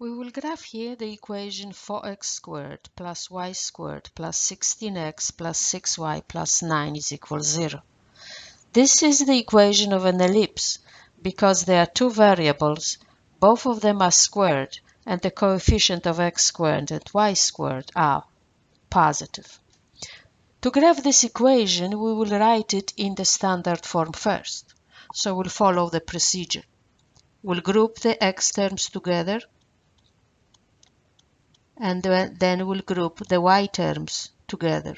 We will graph here the equation 4x squared plus y squared plus 16x plus 6y plus 9 is equal 0. This is the equation of an ellipse because there are two variables, both of them are squared, and the coefficient of x squared and y squared are positive. To graph this equation, we will write it in the standard form first. So we'll follow the procedure. We'll group the x terms together, and then we'll group the y terms together.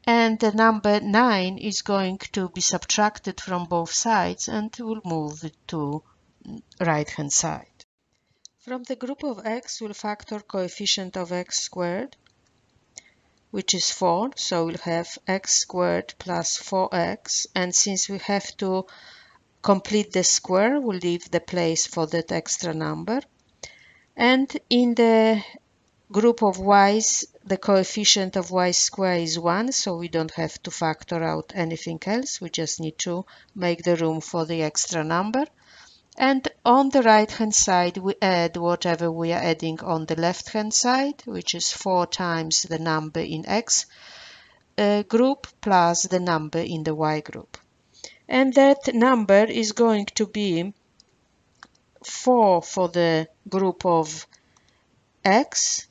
And the number 9 is going to be subtracted from both sides, and we'll move it to right hand side. From the group of x, we'll factor coefficient of x squared, which is 4, so we'll have x squared plus 4x, and since we have to complete the square, we'll leave the place for that extra number. And in the group of y's, the coefficient of y squared is 1, so we don't have to factor out anything else. We just need to make the room for the extra number. And on the right hand side, we add whatever we are adding on the left hand side, which is 4 times the number in x group plus the number in the y group. And that number is going to be 4 for the group of x,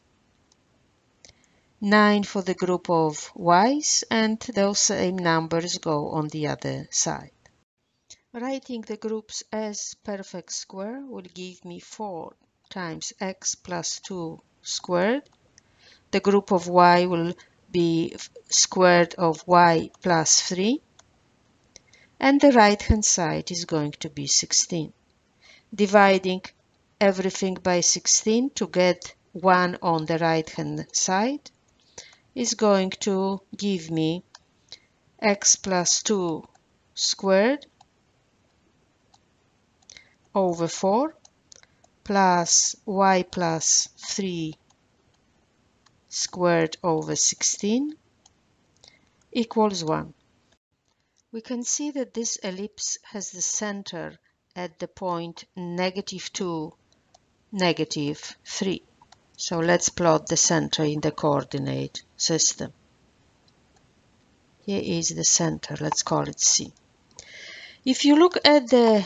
9 for the group of y's, and those same numbers go on the other side. Writing the groups as perfect square will give me 4 times x plus 2 squared. The group of y will be squared of y plus 3. And the right hand side is going to be 16. Dividing everything by 16 to get 1 on the right hand side is going to give me x plus 2 squared over 4 plus y plus 3 squared over 16 equals 1. We can see that this ellipse has the center at the point -2, -3. So let's plot the center in the coordinate system. Here is the center, let's call it C. If you look at the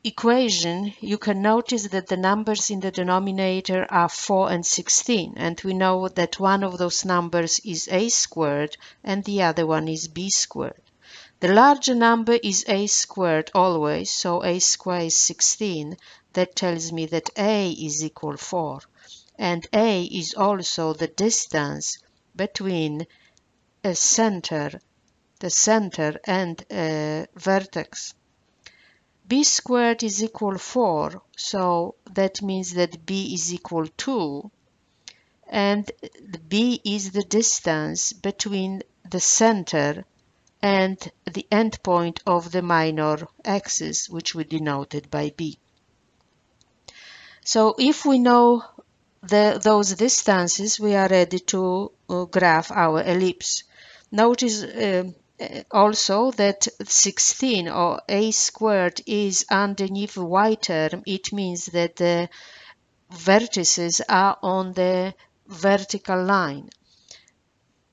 equation, you can notice that the numbers in the denominator are 4 and 16, and we know that one of those numbers is a squared and the other one is b squared. The larger number is a squared always, so a squared is 16. That tells me that a is equal 4, and a is also the distance between the center and a vertex. B squared is equal 4, so that means that b is equal 2, and b is the distance between the center and the endpoint of the minor axis, which we denoted by b. So if we know those distances, we are ready to graph our ellipse. Notice also that 16 or a squared is underneath y term. It means that the vertices are on the vertical line,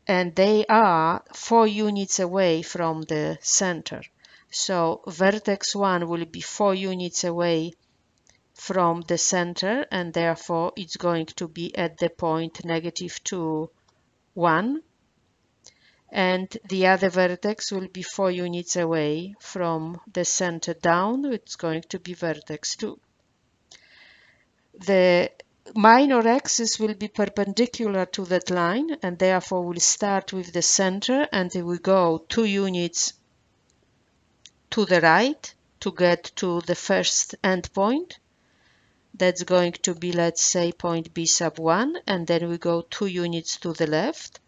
and they are 4 units away from the center. So vertex 1 will be 4 units away from the center, and therefore it's going to be at the point -2, 1. And the other vertex will be 4 units away from the center down. It's going to be vertex 2. The minor axis will be perpendicular to that line, and therefore we'll start with the center and we go 2 units to the right to get to the first endpoint. That's going to be, let's say, point B sub 1, and then we go 2 units to the left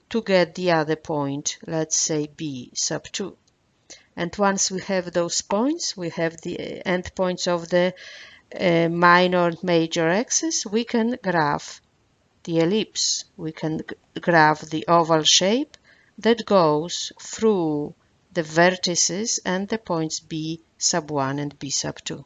to get the other point, let's say B sub 2. And once we have those points, we have the endpoints of the minor and major axis, we can graph the ellipse. We can graph the oval shape that goes through the vertices and the points B sub 1 and B sub 2.